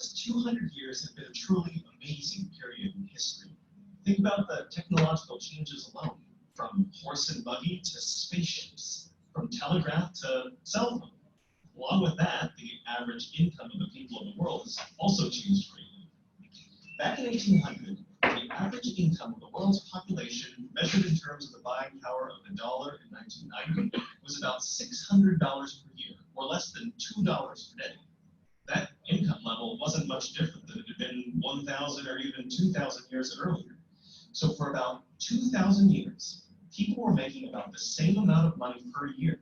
This 200 years have been a truly amazing period in history. Think about the technological changes alone, from horse and buggy to spaceships, from telegraph to cell phone. Along with that, the average income of the people of the world has also changed greatly. Back in 1800, the average income of the world's population, measured in terms of the buying power of the dollar in 1990, was about $600 per year, or less than $2 per day. That income level wasn't much different than it had been 1,000 or even 2,000 years earlier. So for about 2,000 years, people were making about the same amount of money per year.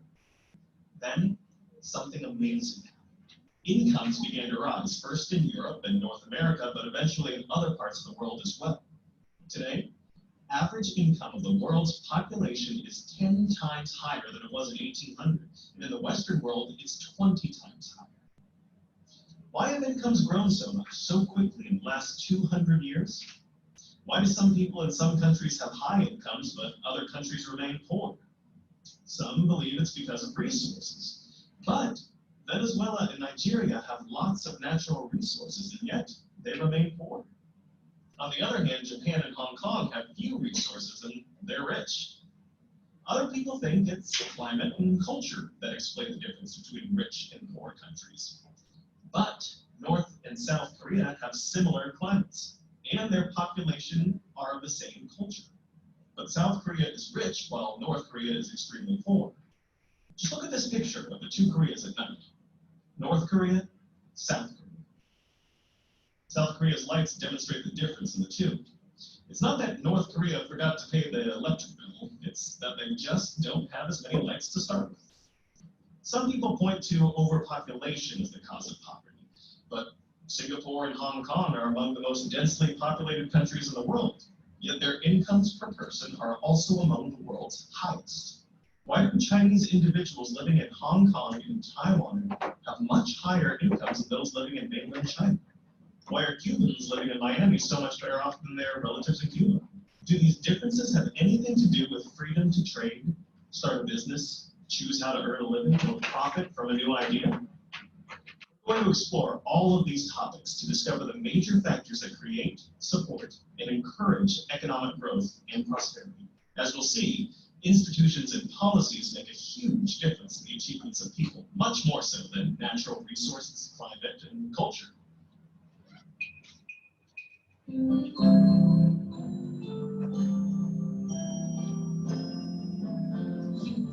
Then, something amazing happened. Incomes began to rise, first in Europe and North America, but eventually in other parts of the world as well. Today, average income of the world's population is 10 times higher than it was in 1800, and in the Western world, it's 20 times higher. Why have incomes grown so much, so quickly in the last 200 years? Why do some people in some countries have high incomes, but other countries remain poor? Some believe it's because of resources. But Venezuela and Nigeria have lots of natural resources, and yet they remain poor. On the other hand, Japan and Hong Kong have few resources, and they're rich. Other people think it's climate and culture that explain the difference between rich and poor countries. But North and South Korea have similar climates, and their population are of the same culture. But South Korea is rich, while North Korea is extremely poor. Just look at this picture of the two Koreas at night. North Korea, South Korea. South Korea's lights demonstrate the difference in the two. It's not that North Korea forgot to pay the electric bill, it's that they just don't have as many lights to start with. Some people point to overpopulation as the cause of poverty, but Singapore and Hong Kong are among the most densely populated countries in the world, yet their incomes per person are also among the world's highest. Why do Chinese individuals living in Hong Kong and Taiwan have much higher incomes than those living in mainland China? Why are Cubans living in Miami so much better off than their relatives in Cuba? Do these differences have anything to do with freedom to trade, start a business, choose how to earn a living, or profit from a new idea? We're going to explore all of these topics to discover the major factors that create, support, and encourage economic growth and prosperity. As we'll see, institutions and policies make a huge difference in the achievements of people, much more so than natural resources, climate, and culture. You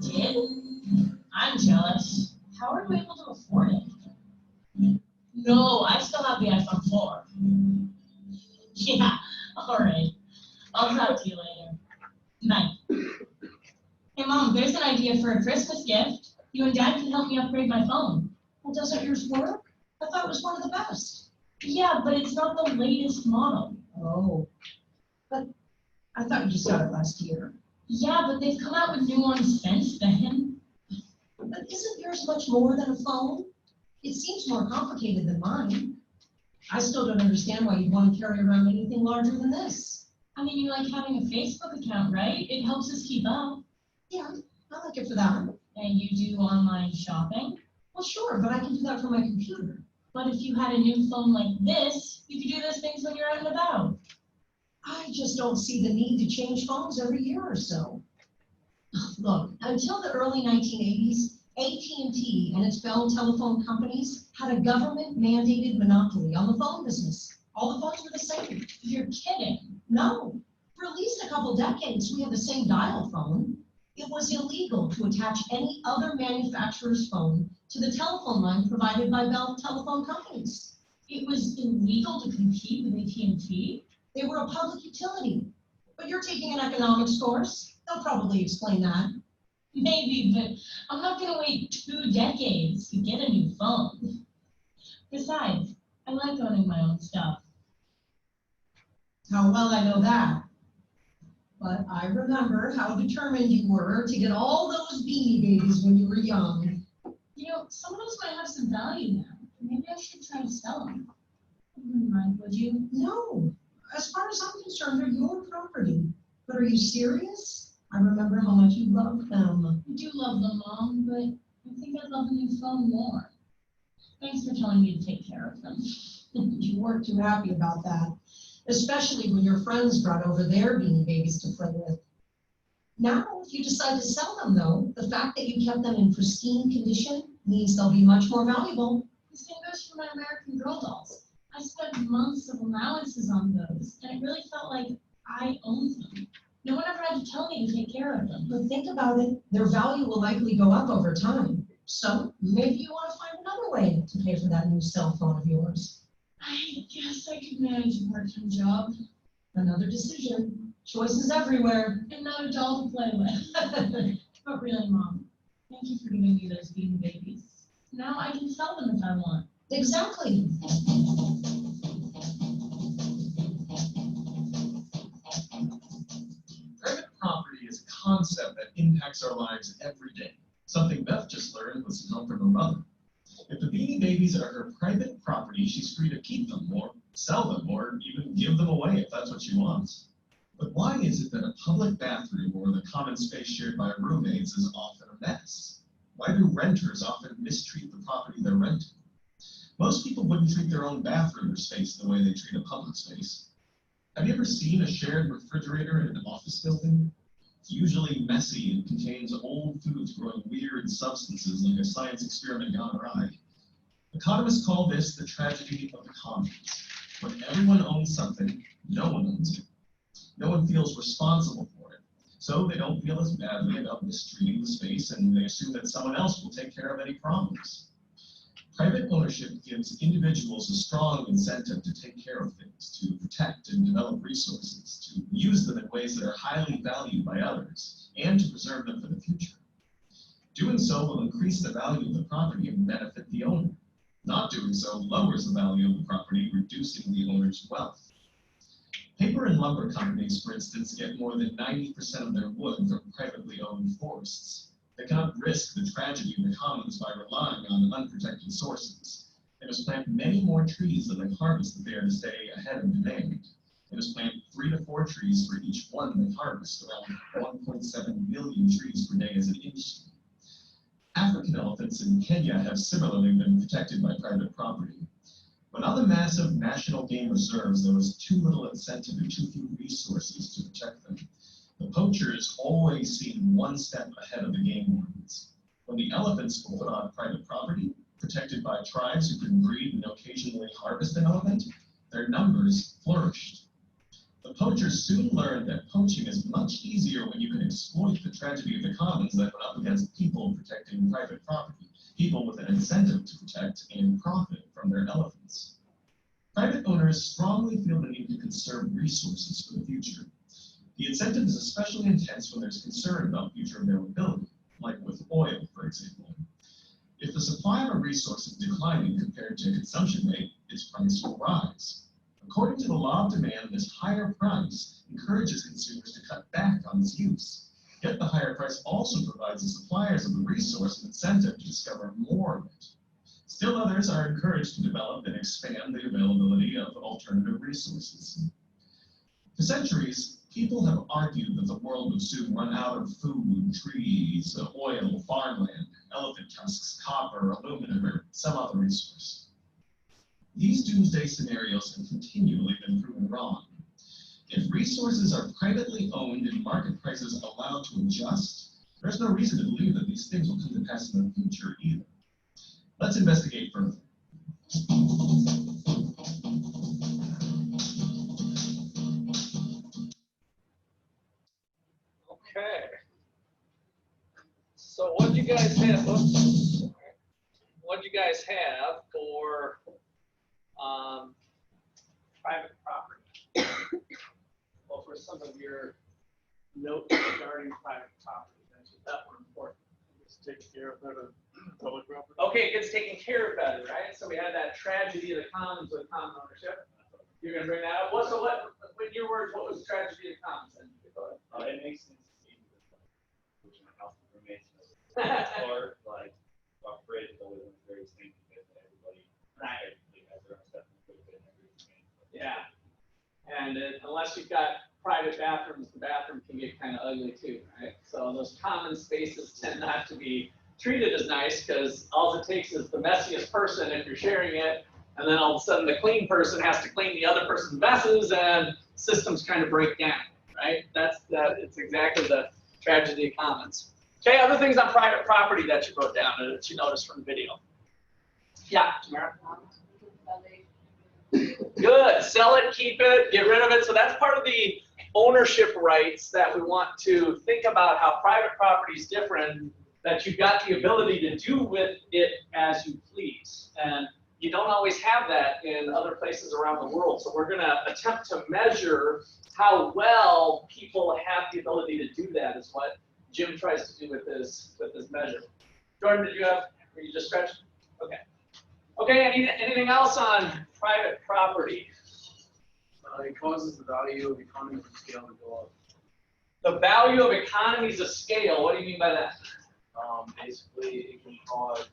did? I'm jealous. How are you able to afford it? No, I still have the iPhone 4. Yeah, all right. I'll talk to you later. Night. Hey, Mom, there's an idea for a Christmas gift. You and Dad can help me upgrade my phone. Well, doesn't yours work? I thought it was one of the best. Yeah, but it's not the latest model. Oh, but I thought you just got it last year. Yeah, but they've come out with new ones since then. But isn't yours much more than a phone? It seems more complicated than mine. I still don't understand why you'd want to carry around anything larger than this. I mean, you like having a Facebook account, right? It helps us keep up. Yeah, I like it for that. And you do online shopping? Well, sure, but I can do that from my computer. But if you had a new phone like this, you could do those things when you're out and about. I just don't see the need to change phones every year or so. Look, until the early 1980s, AT&T and its Bell telephone companies had a government-mandated monopoly on the phone business. All the phones were the same. You're kidding. No. For at least a couple decades, we had the same dial phone. It was illegal to attach any other manufacturer's phone to the telephone line provided by Bell telephone companies. It was illegal to compete with AT&T? They were a public utility. But you're taking an economics course. They'll probably explain that. Maybe, but I'm not going to wait 2 decades to get a new phone. Besides, I like owning my own stuff. How well I know that. But I remember how determined you were to get all those Beanie Babies when you were young. You know, some of those might have some value now. Maybe I should try to sell them. You wouldn't mind, would you? No. As far as I'm concerned, they're your property. But are you serious? I remember how much you loved them. I do love them, Mom, but I think I'd love a new phone more. Thanks for telling me to take care of them. weren't too happy about that, especially when your friends brought over their beanie babies to play with. Now, if you decide to sell them, though, the fact that you kept them in pristine condition means they'll be much more valuable. The same goes for my American Girl dolls. I spent months of allowances on those, and it really felt like I owned them. No one ever had to tell me to take care of them. But think about it, their value will likely go up over time. So maybe you want to find another way to pay for that new cell phone of yours. I guess I could manage a part-time job. Another decision. Choices everywhere. And not a doll to play with. But really, Mom, thank you for giving me those beanie babies. Now I can sell them if I want. Exactly. Private property is a concept that impacts our lives every day. Something Beth just learned with some help from her mother. If the Beanie Babies are her private property, she's free to keep them or sell them or even give them away if that's what she wants. But why is it that a public bathroom or the common space shared by roommates is often a mess? Why do renters often mistreat the property they're renting? Most people wouldn't treat their own bathroom or space the way they treat a public space. Have you ever seen a shared refrigerator in an office building? It's usually messy and contains old foods growing weird substances like a science experiment gone awry. Economists call this the tragedy of the commons. When everyone owns something, no one owns it. No one feels responsible for it. So they don't feel as badly about mistreating the space, and they assume that someone else will take care of any problems. Private ownership gives individuals a strong incentive to take care of things, to protect and develop resources, to use them in ways that are highly valued by others, and to preserve them for the future. Doing so will increase the value of the property and benefit the owner. Not doing so lowers the value of the property, reducing the owner's wealth. Paper and lumber companies, for instance, get more than 90% of their wood from privately owned forests. They cannot risk the tragedy of the commons by relying on unprotected sources. They must plant many more trees than they harvest if they are to stay ahead of demand. They must plant 3 to 4 trees for each one they harvest, around 1.7 million trees per day as an industry. African elephants in Kenya have similarly been protected by private property. But on the massive national game reserves, there was too little incentive and too few resources to protect them. The poachers always seem one step ahead of the game wardens. When the elephants were put on private property, protected by tribes who could breed and occasionally harvest an elephant, their numbers flourished. The poachers soon learned that poaching is much easier when you can exploit the tragedy of the commons than when up against people protecting private property, people with an incentive to protect and profit from their elephants. Private owners strongly feel the need to conserve resources for the future. The incentive is especially intense when there's concern about future availability, like with oil, for example. If the supply of a resource is declining compared to consumption rate, its price will rise. According to the law of demand, this higher price encourages consumers to cut back on its use. Yet the higher price also provides the suppliers of the resource an incentive to discover more of it. Still others are encouraged to develop and expand the availability of alternative resources. For centuries, people have argued that the world would soon run out of food, trees, oil, farmland, elephant tusks, copper, aluminum, or some other resource. These doomsday scenarios have continually been proven wrong. If resources are privately owned and market prices allowed to adjust, there's no reason to believe that these things will come to pass in the future either. Let's investigate further. Okay. So what do you guys have? Oops. What do you guys have for private property? Well, for some of your notes regarding private property, that were important. It's taken care of better than public property. Okay, it gets taken care of better, right? So we had that tragedy of the commons with common ownership. You're gonna bring that up. What? So what? In your words, what was the tragedy of the commons? Then? It makes sense to see which my house roommates or like afraid to live in various things because everybody has their own stuff and everything. Yeah. And unless you've got private bathrooms, the bathroom can get kind of ugly too, right? So those common spaces tend not to be treated as nice because all it takes is the messiest person, if you're sharing it, And then all of a sudden the clean person has to clean the other person's messes and systems kind of break down, right? It's exactly the tragedy of commons. Okay, other things on private property that you wrote down that you noticed from the video. Yeah, Tamara? Good, sell it, keep it, get rid of it. So that's part of the ownership rights that we want to think about, how private property is different, that you've got the ability to do with it as you please. And you don't always have that in other places around the world. So we're gonna attempt to measure how well people have the ability to do that, is what Jim tries to do with his measure. Jordan, did you have, were you just stretched? Okay. Okay, anything else on private property? It causes the value of economies of scale to go up. The value of economies of scale, what do you mean by that? Basically, it can cause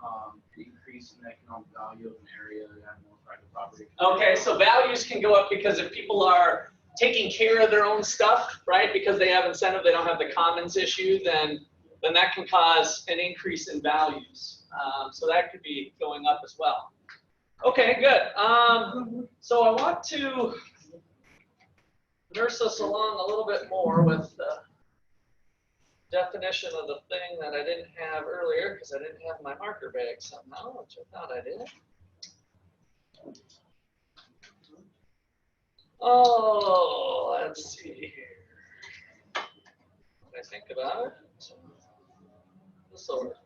an increase in the economic value of an area that has more private property. Okay, so values can go up because if people are taking care of their own stuff, right, because they have incentive, they don't have the commons issue, then that can cause an increase in values. So that could be going up as well. Okay, good. So I want to nurse us along a little bit more with the definition of the thing that I didn't have earlier because I didn't have my marker bag somehow, which I thought I did. Oh, let's see here. What I think about it. This will work.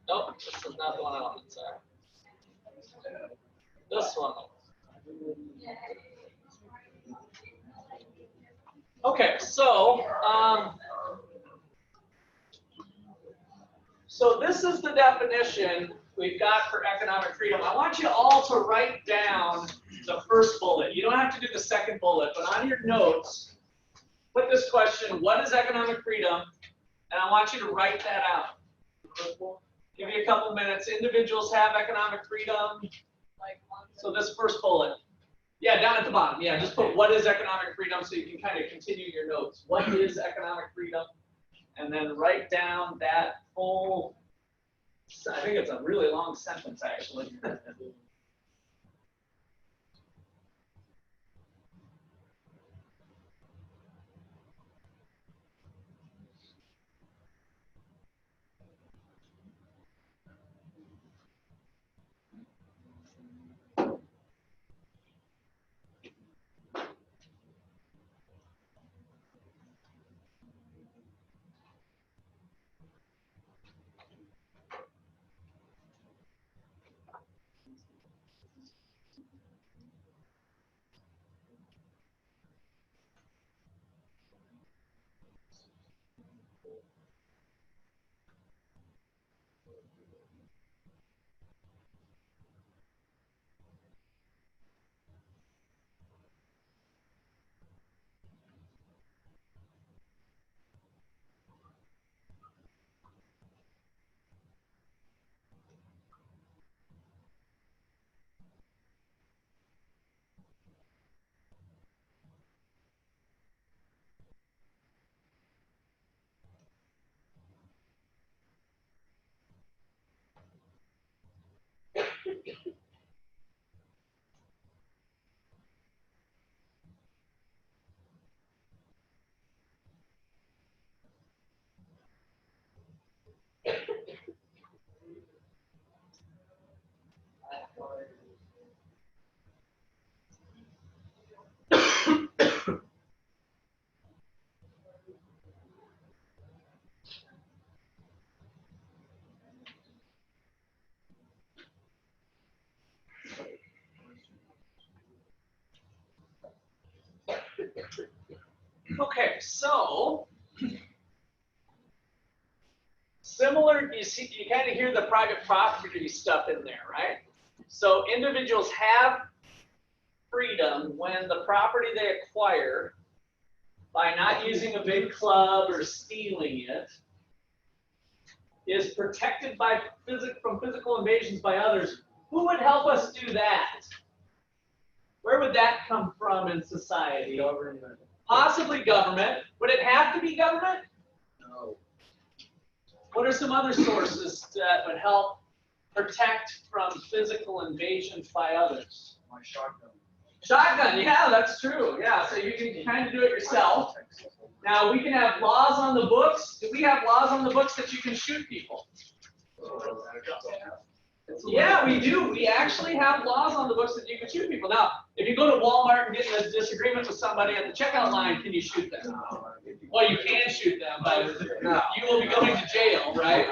Nope, this is not the one I wanted, sorry. This one. Okay, so this is the definition we've got for economic freedom. I want you all to write down the first bullet. You don't have to do the second bullet, but on your notes, put this question, what is economic freedom? And I want you to write that out. Give you a couple minutes. Individuals have economic freedom. So this first bullet. Yeah, down at the bottom. Yeah, just put what is economic freedom so you can kind of continue your notes. What is economic freedom? And then write down that whole, I think it's a really long sentence actually. Okay, so similar, you see, you kind of hear the private property stuff in there, right? So individuals have freedom when the property they acquire by not using a big club or stealing it is protected by from physical invasions by others. Who would help us do that? Where would that come from in society? Government. Possibly government. Would it have to be government? No. What are some other sources that would help protect from physical invasions by others? My shotgun. Shotgun, yeah, that's true. Yeah, so you can kind of do it yourself. Now, we can have laws on the books. Do we have laws on the books that you can shoot people? Yeah, we do. We actually have laws on the books that you can shoot people. Now, if you go to Walmart and get in a disagreement with somebody at the checkout line, can you shoot them? Well, you can shoot them, but you will be going to jail, right?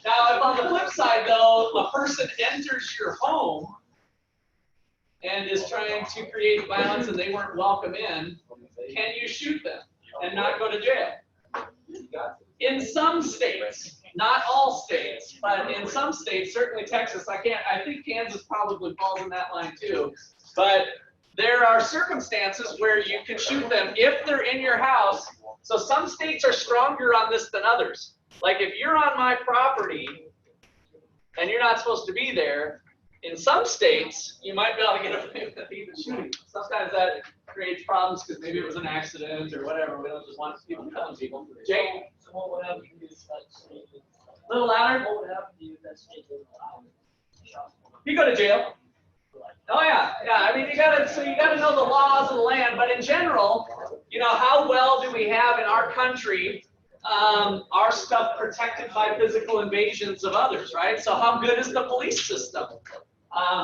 Now, if on the flip side, though, a person enters your home and is trying to create violence and they weren't welcome in, can you shoot them and not go to jail? In some states, not all states, but in some states, certainly Texas, I think Kansas probably falls in that line too, but there are circumstances where you can shoot them if they're in your house. So some states are stronger on this than others. Like if you're on my property and you're not supposed to be there, in some states, you might be able to get away with even shooting. Sometimes that creates problems because maybe it was an accident or whatever. We don't just want people killing people. Jake? So what would happen if you state A little louder? What would happen to you if that state didn't allow it? You go to jail. Oh yeah, yeah. I mean, you gotta know the laws of the land. But in general, you know, how well do we have in our country our stuff protected by physical invasions of others, right? So how good is the police system?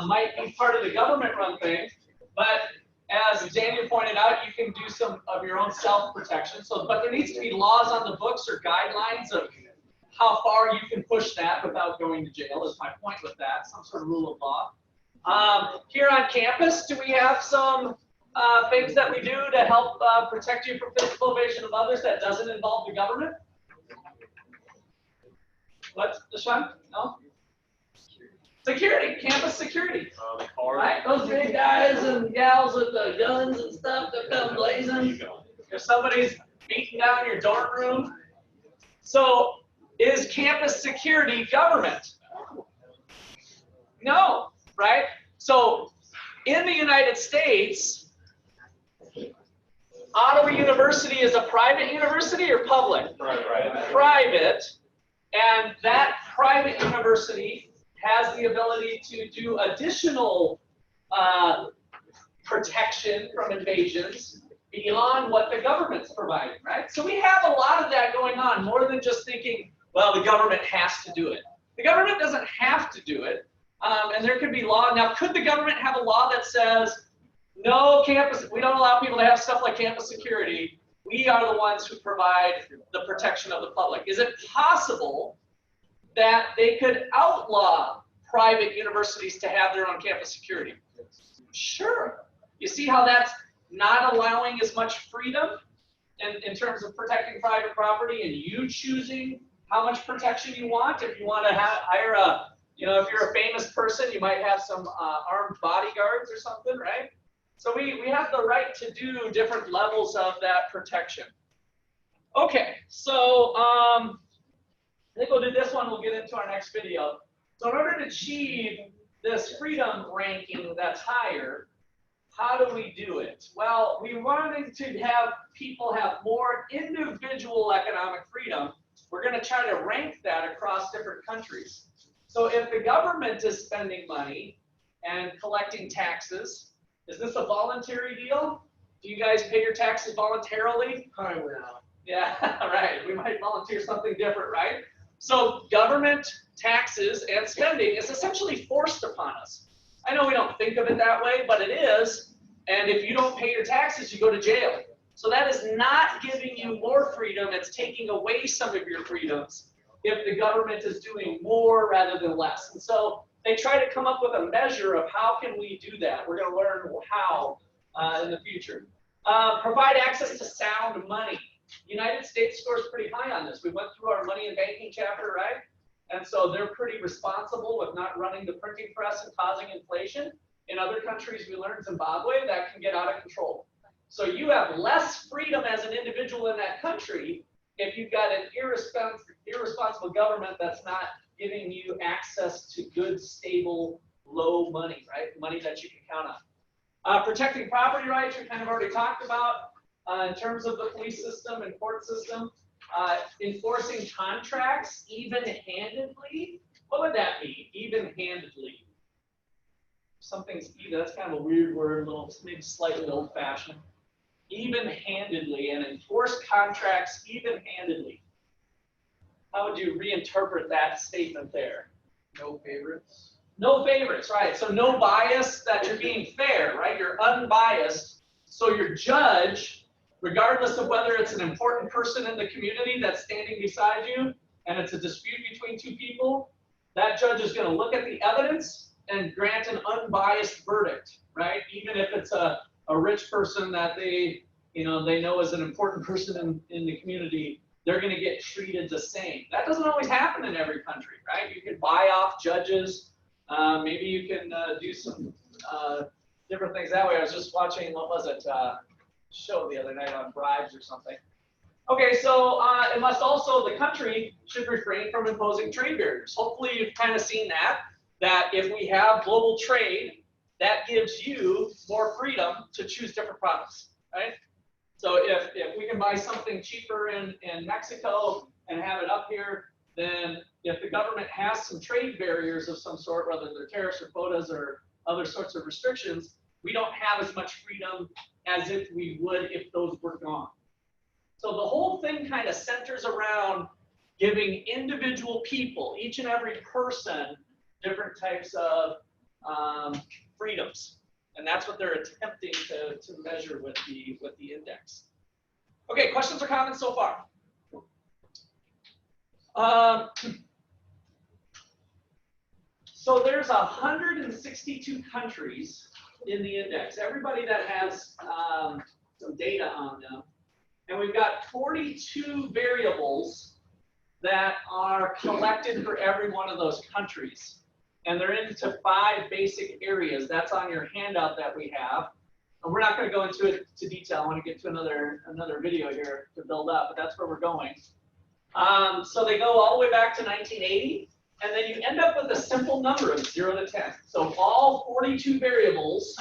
Might be part of the government-run thing, but as Daniel pointed out, you can do some of your own self-protection. So, but there needs to be laws on the books or guidelines of how far you can push that without going to jail. Is my point with that? Some sort of rule of law. Here on campus, do we have some things that we do to help protect you from physical invasion of others that doesn't involve the government? What, Deshaun? No? Security, campus security. Right? Those big guys and gals with the guns and stuff that come blazing. If somebody's beating down your dorm room. So, is campus security government? No, right? So, in the United States, Ottawa University is a private university or public? Private. And that private university has the ability to do additional protection from invasions beyond what the government's providing, right? So we have a lot of that going on, more than just thinking, well, the government has to do it. The government doesn't have to do it, and there could be law. Now, could the government have a law that says, no campus, we don't allow people to have stuff like campus security. We are the ones who provide the protection of the public. Is it possible that they could outlaw private universities to have their own campus security? Sure. You see how that's not allowing as much freedom in terms of protecting private property and you choosing how much protection you want. If you want to hire a, you know, if you're a famous person, you might have some armed bodyguards or something, right? So we have the right to do different levels of that protection. Okay, so I think we'll do this one, we'll get into our next video. So in order to achieve this freedom ranking that's higher, how do we do it? Well, we wanted to have people have more individual economic freedom. We're going to try to rank that across different countries. So if the government is spending money and collecting taxes, is this a voluntary deal? Do you guys pay your taxes voluntarily? Probably not. Yeah, right. We might volunteer something different, right? So government taxes and spending is essentially forced upon us. I know we don't think of it that way, but it is. And if you don't pay your taxes, you go to jail. So that is not giving you more freedom. It's taking away some of your freedoms if the government is doing more rather than less. And so they try to come up with a measure of how can we do that. We're going to learn how in the future. Provide access to sound money. The United States scores pretty high on this. We went through our money and banking chapter, right? And so they're pretty responsible with not running the printing press and causing inflation. In other countries, we learned Zimbabwe, that can get out of control. So you have less freedom as an individual in that country if you've got an irresponsible government that's not giving you access to good, stable, low money, right? Money that you can count on. Protecting property rights, we kind of already talked about. In terms of the police system and court system, enforcing contracts even-handedly What would that mean? Even-handedly. Something's even, that's kind of a weird word, a little, maybe slightly old-fashioned. Even-handedly, and enforce contracts even-handedly. How would you reinterpret that statement there? No favorites. No favorites, right? So no bias, that you're being fair, right? You're unbiased. So your judge, regardless of whether it's an important person in the community that's standing beside you, and it's a dispute between two people, that judge is going to look at the evidence and grant an unbiased verdict, right? Even if it's a rich person that they know is an important person in the community, they're going to get treated the same. That doesn't always happen in every country, right? You can buy off judges. Maybe you can do some different things that way. I was just watching, what was it, show the other night on bribes or something. Okay, so it must also, the country should refrain from imposing trade barriers. Hopefully you've kind of seen that if we have global trade, that gives you more freedom to choose different products, right? So if we can buy something cheaper in Mexico and have it up here, then if the government has some trade barriers of some sort, whether they're tariffs or quotas or other sorts of restrictions, we don't have as much freedom as if we would if those were gone. So the whole thing kind of centers around giving individual people, each and every person, different types of freedoms. And that's what they're attempting to measure with the index. Okay, questions or comments so far? So there's 162 countries in the index. Everybody that has some data on them. And we've got 42 variables that are collected for every one of those countries. And they're into 5 basic areas. That's on your handout that we have. And we're not going to go into it to detail. I want to get to another video here to build up, but that's where we're going. So they go all the way back to 1980, and then you end up with a simple number of 0 to 10. So all 42 variables,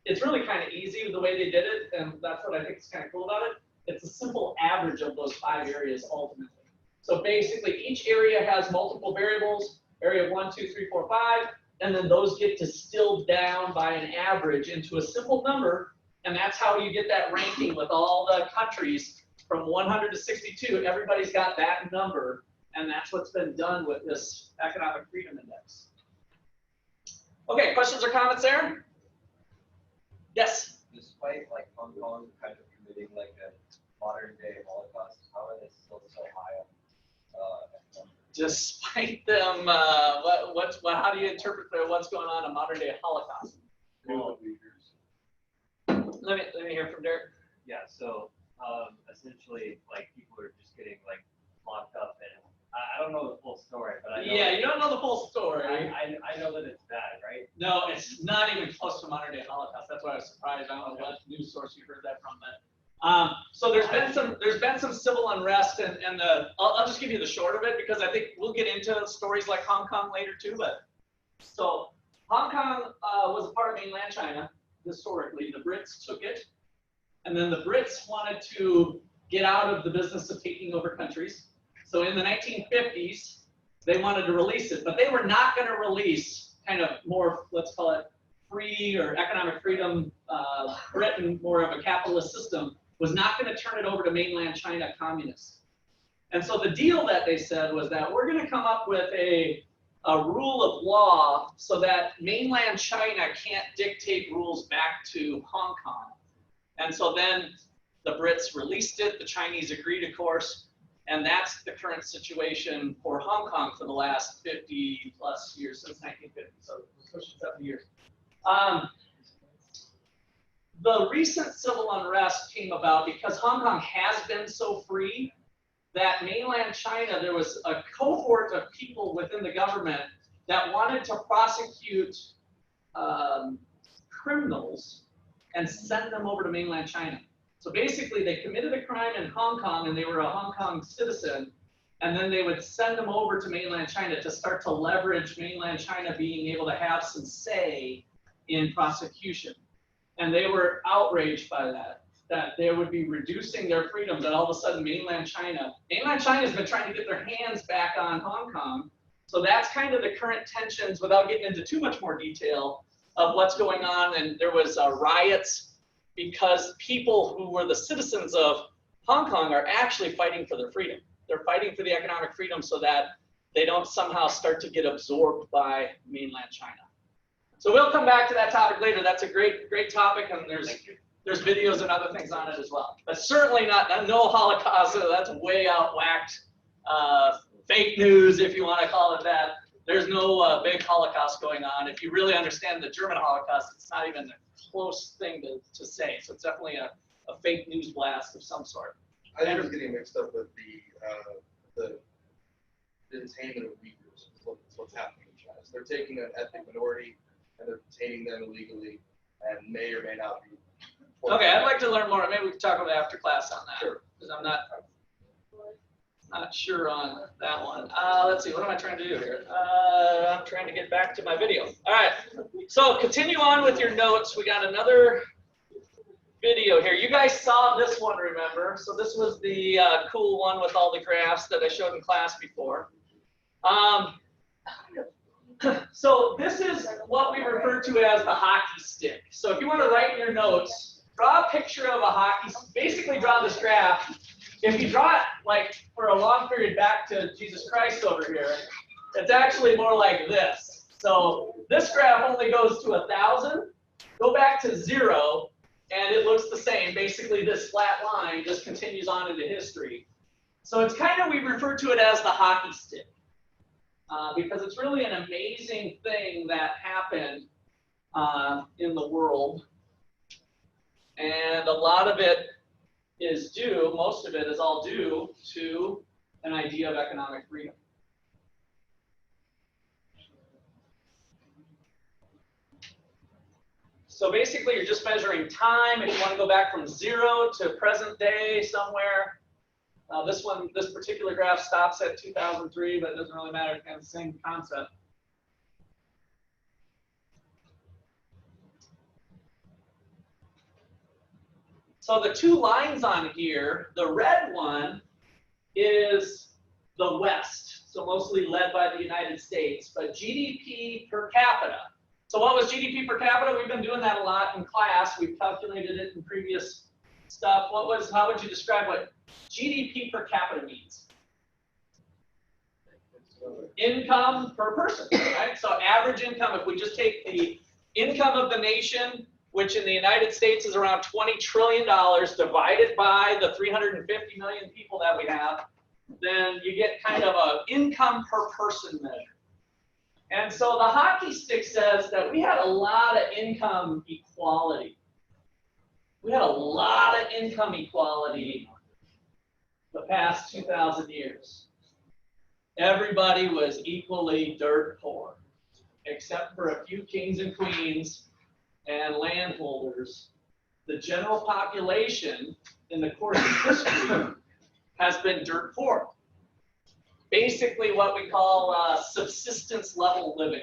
it's really kind of easy the way they did it, and that's what I think is kind of cool about it. It's a simple average of those 5 areas ultimately. So basically, each area has multiple variables. Area 1, 2, 3, 4, 5, and then those get distilled down by an average into a simple number, and that's how you get that ranking with all the countries from 100 to 62. Everybody's got that number, and that's what's been done with this Economic Freedom Index. Okay, questions or comments there? Yes? Despite like Hong Kong kind of committing like a modern day Holocaust, how are they still so high on Despite them, how do you interpret what's going on in modern day Holocaust? Let me hear from Derek. Yeah, so essentially like people are just getting like locked up, and I don't know the full story, but I know You don't know the full story. I know that it's bad, right? No, it's not even close to modern day Holocaust. That's why I was surprised. I don't know what news source you heard that from, but so there's been some civil unrest, and I'll just give you the short of it because I think we'll get into stories like Hong Kong later too. But so Hong Kong was a part of mainland China historically. The Brits took it, and then the Brits wanted to get out of the business of taking over countries. So in the 1950s, they wanted to release it, but they were not going to release kind of more, let's call it free or economic freedom, Britain, more of a capitalist system, was not going to turn it over to mainland China communists. And so the deal that they said was that we're going to come up with a rule of law so that mainland China can't dictate rules back to Hong Kong. And so then the Brits released it, the Chinese agreed, of course, and that's the current situation for Hong Kong for the last 50 plus years, since 1950, so pushing 70 years. The recent civil unrest came about because Hong Kong has been so free that mainland China, there was a cohort of people within the government that wanted to prosecute criminals and send them over to mainland China. So basically, they committed a crime in Hong Kong and they were a Hong Kong citizen, and then they would send them over to mainland China to start to leverage mainland China being able to have some say in prosecution. And they were outraged by that they would be reducing their freedom, that all of a sudden mainland China has been trying to get their hands back on Hong Kong, So that's kind of the current tensions without getting into too much more detail of what's going on. And there was riots because people who were the citizens of Hong Kong are actually fighting for their freedom. They're fighting for the economic freedom so that they don't somehow start to get absorbed by mainland China. So we'll come back to that topic later. That's a great topic, and there's videos and other things on it as well. But certainly no Holocaust. That's way out whacked. Fake news, if you want to call it that. There's no big Holocaust going on. If you really understand the German Holocaust, it's not even a close thing to say. So it's definitely a fake news blast of some sort. I think it's getting mixed up with the detainment of Uyghurs. What's happening in China. So they're taking an ethnic minority and they're detaining them illegally, and may or may not be. Okay, I'd like to learn more. Maybe we can talk about after class on that. Sure. Because I'm not sure on that one. Let's see, what am I trying to do here? I'm trying to get back to my video. All right, so continue on with your notes. We got another video here. You guys saw this one, remember? So this was the cool one with all the graphs that I showed in class before. So this is what we refer to as the hockey stick. So if you want to write in your notes, draw a picture of a hockey stick. Basically draw this graph. If you draw it like for a long period back to Jesus Christ over here, it's actually more like this. So this graph only goes to 1,000. Go back to 0, and it looks the same. Basically, this flat line just continues on into history. So it's kind of, we refer to it as the hockey stick. Because it's really an amazing thing that happened in the world. And a lot of it is due, most of it is all due to an idea of economic freedom. So basically, you're just measuring time. If you want to go back from 0 to present day somewhere, this particular graph stops at 2003, but it doesn't really matter. It's kind of the same concept. So the two lines on here, the red one is the West, so mostly led by the United States, but GDP per capita. So what was GDP per capita? We've been doing that a lot in class. We've calculated it in previous stuff. How would you describe what GDP per capita means? Income per person, right? So average income, if we just take the income of the nation, which in the United States is around $20 trillion, divided by the 350 million people that we have, then you get kind of an income per person measure. And so the hockey stick says that we had a lot of income equality. We had a lot of income equality the past 2,000 years. Everybody was equally dirt poor, except for a few kings and queens and landholders. The general population in the course of history has been dirt poor. Basically what we call subsistence level living.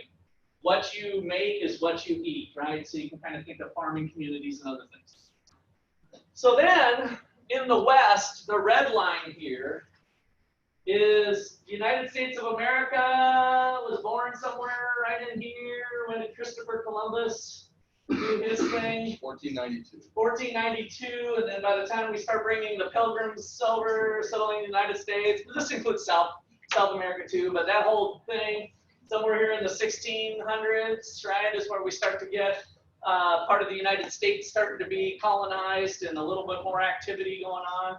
What you make is what you eat, right? So you can kind of think of farming communities and other things. So then, in the West, the red line here is the United States of America was born somewhere right in here. When did Christopher Columbus do his thing? 1492. 1492, and then by the time we start bringing the Pilgrims over, settling the United States, this includes South America too, but that whole thing, somewhere here in the 1600s, right, is where we start to get part of the United States starting to be colonized and a little bit more activity going on.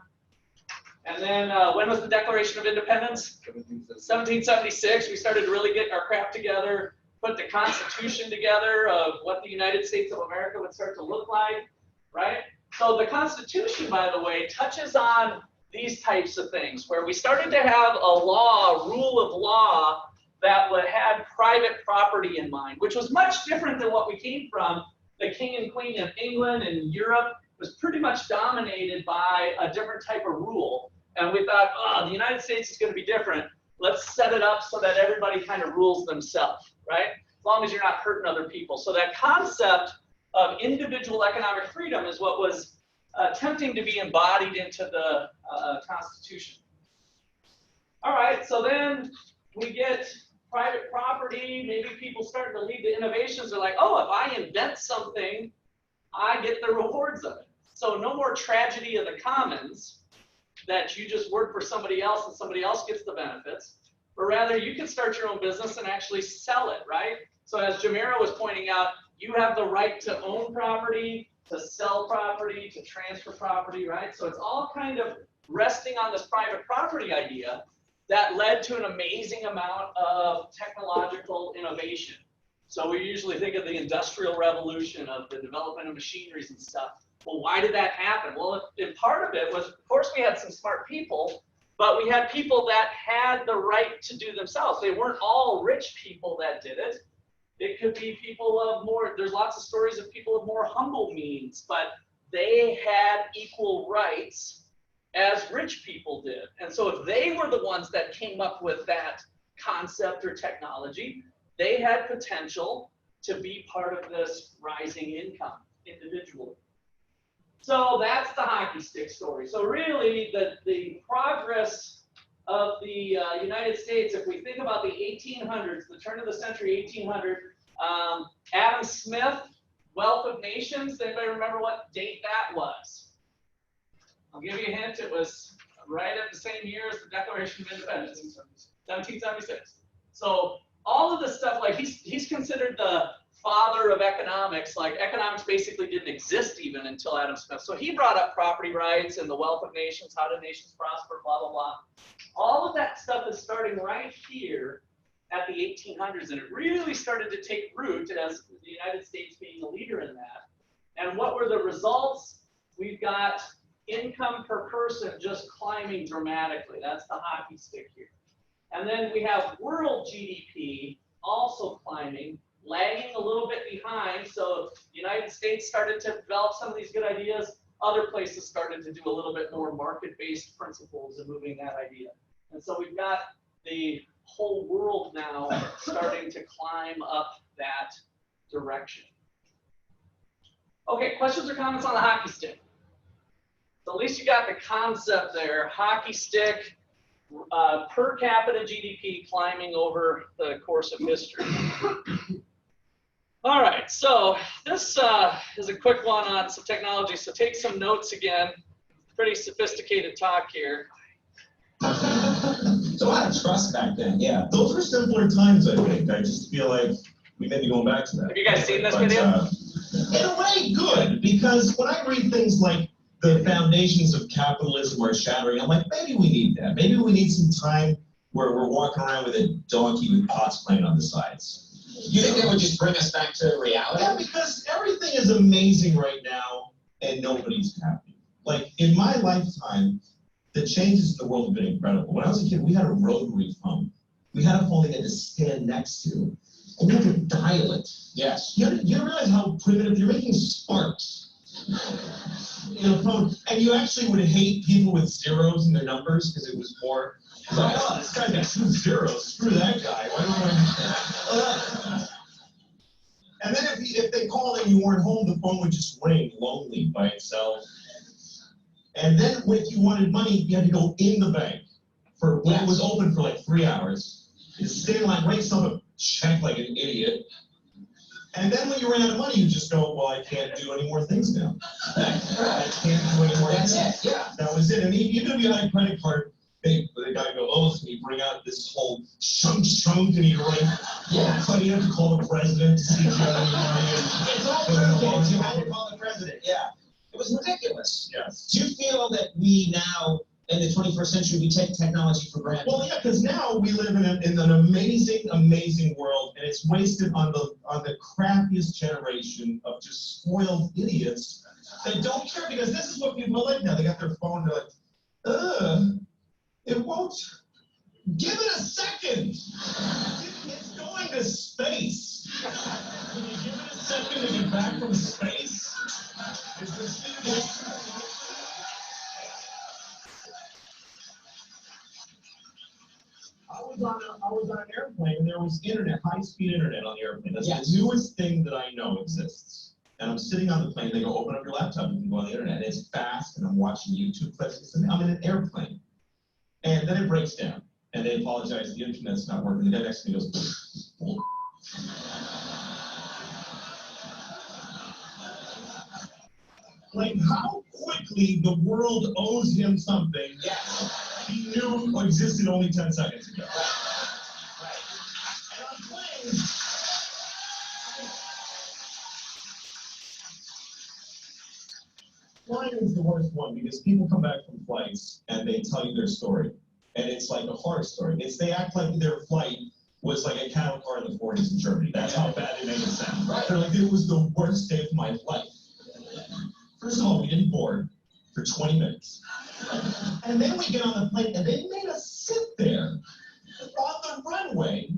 And then when was the Declaration of Independence? 1776. We started to really get our crap together, put the Constitution together of what the United States of America would start to look like, right? So the Constitution, by the way, touches on these types of things, where we started to have a law, a rule of law, that had private property in mind, which was much different than what we came from. The king and queen of England and Europe was pretty much dominated by a different type of rule. And we thought, oh, the United States is going to be different. Let's set it up so that everybody kind of rules themselves, right? As long as you're not hurting other people. So that concept of individual economic freedom is what was attempting to be embodied into the Constitution. All right, so then we get private property, maybe people starting to lead to innovations. They're like, oh, if I invent something, I get the rewards of it. So no more tragedy of the commons, that you just work for somebody else and somebody else gets the benefits, but rather you can start your own business and actually sell it, right? So as Jamira was pointing out, you have the right to own property, to sell property, to transfer property, right? So it's all kind of resting on this private property idea that led to an amazing amount of technological innovation. So we usually think of the Industrial Revolution, of the development of machineries and stuff. Well, why did that happen? Well, and part of it was, of course, we had some smart people, but we had people that had the right to do themselves. They weren't all rich people that did it. It could be people of more, there's lots of stories of people of more humble means, but they had equal rights as rich people did. And so if they were the ones that came up with that concept or technology, they had potential to be part of this rising income individually. So that's the hockey stick story. So really the progress of the United States, if we think about the 1800s, the turn of the century, 1800, Adam Smith, Wealth of Nations, anybody remember what date that was? I'll give you a hint, it was right at the same year as the Declaration of Independence, 1776. So all of this stuff, like he's considered the father of economics. Like economics basically didn't exist even until Adam Smith. So he brought up property rights and the wealth of nations, how do nations prosper, blah, blah, blah. All of that stuff is starting right here at the 1800s, and it really started to take root as the United States being a leader in that. And what were the results? We've got income per person just climbing dramatically. That's the hockey stick here. And then we have world GDP also climbing, lagging a little bit behind. So the United States started to develop some of these good ideas. Other places started to do a little bit more market-based principles and moving that idea. And so we've got the whole world now starting to climb up that direction. Okay, questions or comments on the hockey stick? So at least you got the concept there. Hockey stick, per capita GDP climbing over the course of history. All right, so this is a quick one on some technology. So take some notes again. Pretty sophisticated talk here. So a lot of trust back then, yeah. Those were simpler times, I think. I just feel like we may be going back to that. Have you guys seen this video? In a way, good, because when I read things like the foundations of capitalism are shattering, I'm like, maybe we need that. Maybe we need some time where we're walking around with a donkey with pots playing on the sides. You think that would just bring us back to reality? Yeah, because everything is amazing right now, and nobody's happy. Like, in my lifetime, the changes in the world have been incredible. When I was a kid, we had a rotary phone. We had a phone that you had to stand next to, and you had to dial it. Yes. You realize how primitive, you're making sparks in a phone, and you actually would hate people with zeros in their numbers because it was more, like, oh, this guy got 2 zeros, screw that guy. Why don't I? And then if they called and you weren't home, the phone would just ring lonely by itself. And then if you wanted money, you had to go in the bank for when it was open for like 3 hours. You stand in line, write some check like an idiot. And then when you ran out of money, you just go, well, I can't do any more things now. I can't do any more things. That's it, yeah. That was it. And even if you had a credit card, the guy go, oh, so you bring out this whole chunk, and you write, yeah, so you have to call the president to see if you have any money. It's all perfect. You had to call the president, yeah. It was ridiculous. Yes. Do you feel that we now, in the 21st century, we take technology for granted? Well, yeah, because now we live in an amazing, amazing world, and it's wasted on the crappiest generation of just spoiled idiots that don't care, because this is what people are like now. They got their phone, they're like, it won't. Give it a second. It's going to space. Can you give it a second to get back from space? I was on an airplane and there was internet, high-speed internet on the airplane. That's the newest thing that I know exists. And I'm sitting on the plane, they go, open up your laptop, you can go on the internet. And it's fast, and I'm watching YouTube clips. I'm in an airplane. And then it breaks down. and they apologize, the internet's not working. The guy next to me goes, like how quickly the world owes him something he knew existed only 10 seconds ago. Right. And on planes, flying is the worst one because people come back from flights and they tell you their story. And it's like a horror story. They act like their flight was like a cattle car in the 40s in Germany. That's how bad they made it sound. Right. They're like, it was the worst day of my life. First of all, we didn't board for 20 minutes. And then we get on the plane and they made us sit there on the runway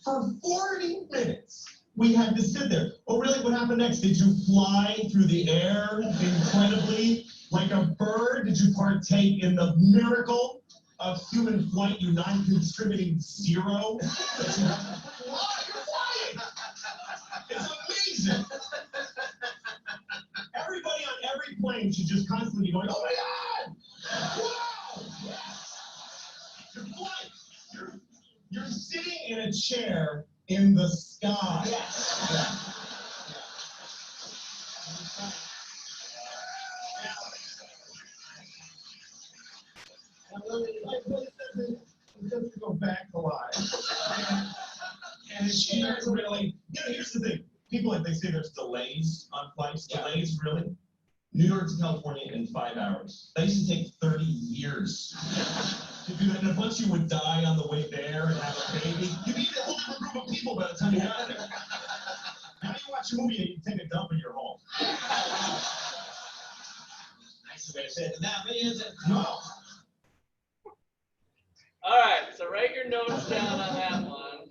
for 40 minutes. We had to sit there. Oh, really? What happened next? Did you fly through the air incredibly like a bird? Did you partake in the miracle of human flight, you non-contributing zero? You're flying! It's amazing! Everybody on every plane should just constantly be going, oh my God! Wow! Yes! You're flying! You're sitting in a chair in the sky. Yes! Yeah. Just to go back to life. And it's really, here's the thing. People, like, they say there's delays on flights. Delays, really? New York to California in 5 hours. That used to take 30 years to do that. And a bunch of you would die on the way there and have a baby. You'd be a whole different group of people by the time you got there. Now you watch a movie and you take a dump in your home. Nice way to say it. That is it. No. All right, so write your notes down on that one.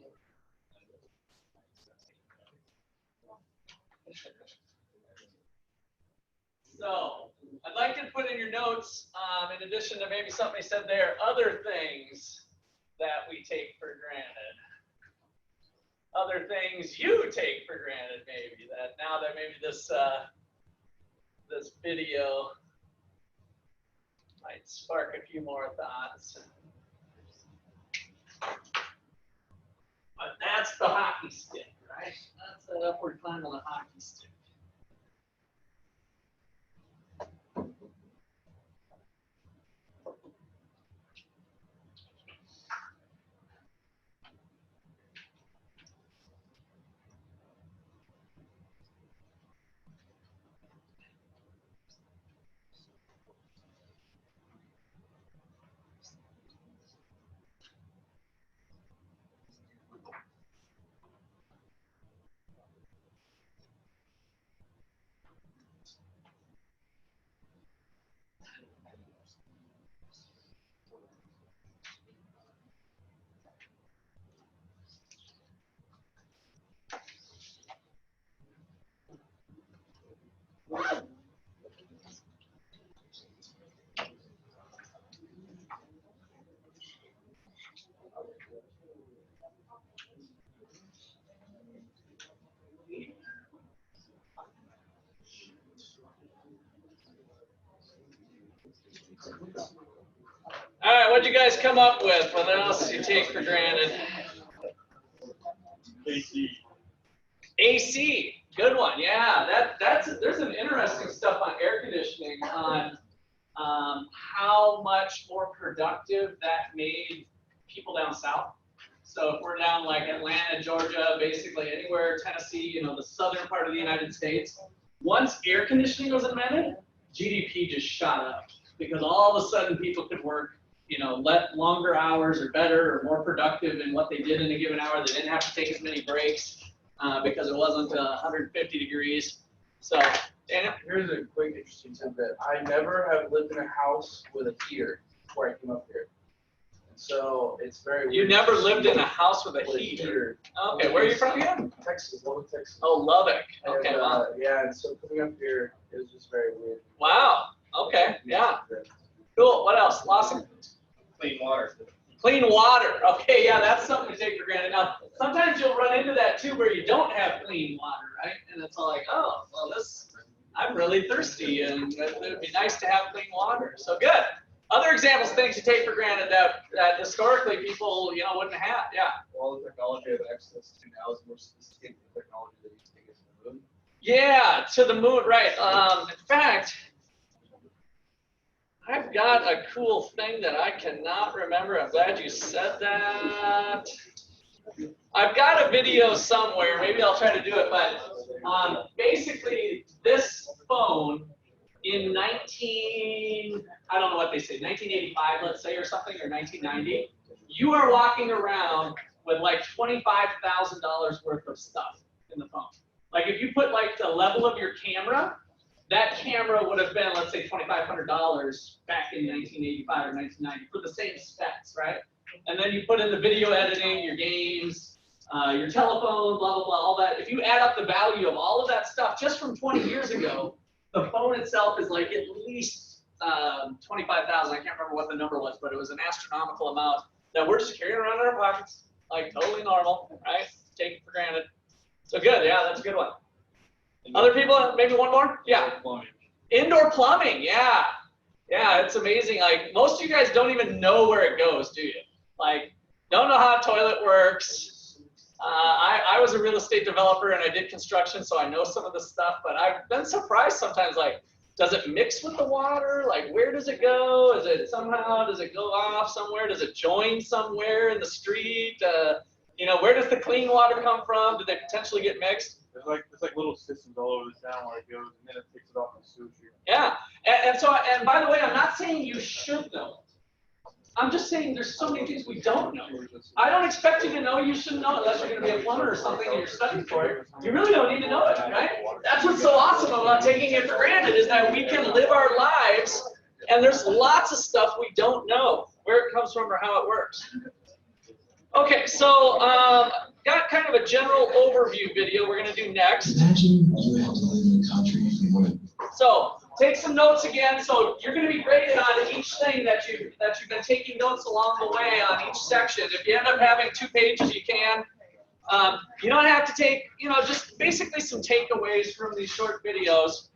So, I'd like to put in your notes, in addition to maybe something said there, other things that we take for granted. Other things you take for granted, maybe, that now that maybe this, this video might spark a few more thoughts. But that's the hockey stick, right? That's that upward climb on the hockey stick. All right, what'd you guys come up with? What else do you take for granted? AC. AC, good one. Yeah, there's an interesting stuff on air conditioning on how much more productive that made people down south. So if we're down like Atlanta, Georgia, basically anywhere, Tennessee, the southern part of the United States, once air conditioning was invented, GDP just shot up because all of a sudden people could work, longer hours or better or more productive in what they did in a given hour. They didn't have to take as many breaks because it wasn't 150 degrees. So, Daniel? Here's a quick interesting tidbit. I never have lived in a house with a heater before I came up here. So it's very You weird. never lived in a house with a heater? Okay, where are you from again? Texas, Lubbock, Texas. Oh, Lubbock. Okay, And, wow. yeah, and so coming up here, it was just very weird. Wow, okay, yeah. Cool, what else? Lawson? Clean water. Clean water. Okay, yeah, that's something to take for granted. Now, sometimes you'll run into that too where you don't have clean water, right? And it's all like, oh, well, I'm really thirsty and it would be nice to have clean water. So good. Other examples, things you take for granted that historically people, wouldn't have. Yeah. All the technology I have access to now is more sophisticated than technology that used to get to the moon. Yeah, to the moon, right. In fact, I've got a cool thing that I cannot remember. I'm glad you said that. I've got a video somewhere. Maybe I'll try to do it, but basically this phone in I don't know what they say, 1985, let's say, or something, or 1990, you are walking around with like $25,000 worth of stuff in the phone. Like if you put like the level of your camera, that camera would have been, let's say, $2,500 back in 1985 or 1990 for the same specs, right? And then you put in the video editing, your games, your telephone, blah, blah, blah, all that. If you add up the value of all of that stuff just from 20 years ago, the phone itself is like at least 25,000. I can't remember what the number was, but it was an astronomical amount that we're just carrying around in our pockets, like totally normal, right? Take it for granted. So good, yeah, that's a good one. Other people, maybe one more? Yeah. Indoor plumbing, yeah. Yeah, it's amazing. Like most of you guys don't even know where it goes, do you? Like, don't know how a toilet works. I was a real estate developer and I did construction, so I know some of the stuff, but I've been surprised sometimes, like, does it mix with the water? Like, where does it go? Does it go off somewhere? Does it join somewhere in the street? Where does the clean water come from? Do they potentially get mixed? There's like little systems all over the town where it goes and then it takes it off the sewage. Yeah, and by the way, I'm not saying you should know. I'm just saying there's so many things we don't know. I don't expect you to know. You should know unless you're going to be a plumber or something and you're studying for it. You really don't need to know it, right? That's what's so awesome about taking it for granted is that we can live our lives and there's lots of stuff we don't know where it comes from or how it works. Okay, so got kind of a general overview video we're going to do next. Imagine you have to live in a country you want to. So take some notes again. So you're going to be graded on each thing that you've been taking notes along the way on each section. If you end up having 2 pages, you can. You don't have to take, just basically some takeaways from these short videos.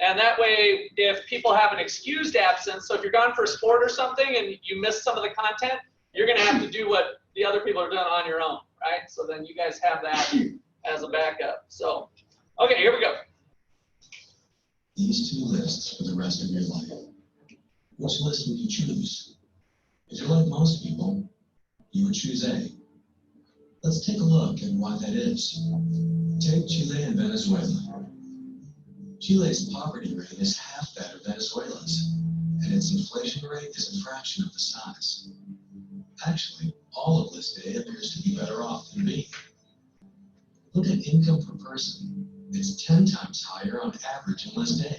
And that way, if people have an excused absence, so if you're gone for a sport or something and you miss some of the content, you're going to have to do what the other people are doing on your own, right? So then you guys have that as a backup. So, okay, here we go. These 2 lists for the rest of your life. Which list would you choose? If you're like most people, you would choose A. Let's take a look at why that is. Take Chile and Venezuela. Chile's poverty rate is half that of Venezuela's, and its inflation rate is a fraction of the size. Actually, all of list A appears to be better off than B. Look at income per person. It's 10 times higher on average in list A.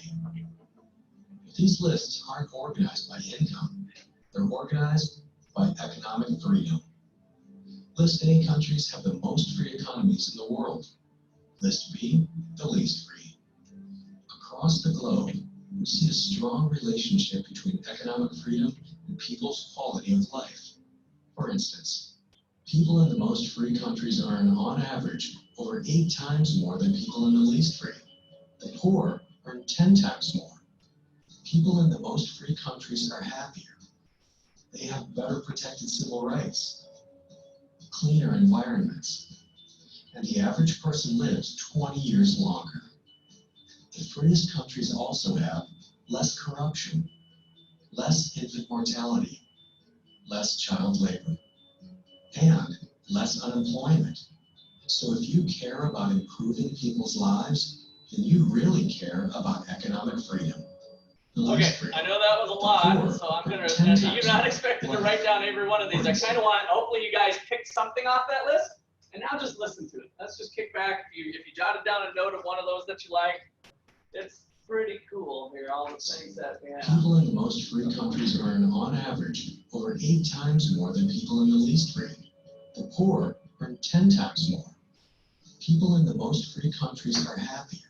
But these lists aren't organized by income. They're organized by economic freedom. List A countries have the most free economies in the world. List B, the least free. Across the globe, we see a strong relationship between economic freedom and people's quality of life. For instance, people in the most free countries earn, on average, over 8 times more than people in the least free. The poor earn 10 times more. People in the most free countries are happier. They have better protected civil rights, cleaner environments, and the average person lives 20 years longer. The freest countries also have less corruption, less infant mortality, less child labor, and less unemployment. So if you care about improving people's lives, then you really care about economic freedom. Okay, I know that was a lot, so I'm going to, you're not expected to write down every one of these. I kind of want, hopefully you guys picked something off that list, and now just listen to it. Let's just kick back. If you jotted down a note of one of those that you like, it's pretty cool here, all the things that we have. People in the most free countries earn, on average, over 8 times more than people in the least free. The poor earn 10 times more. People in the most free countries are happier.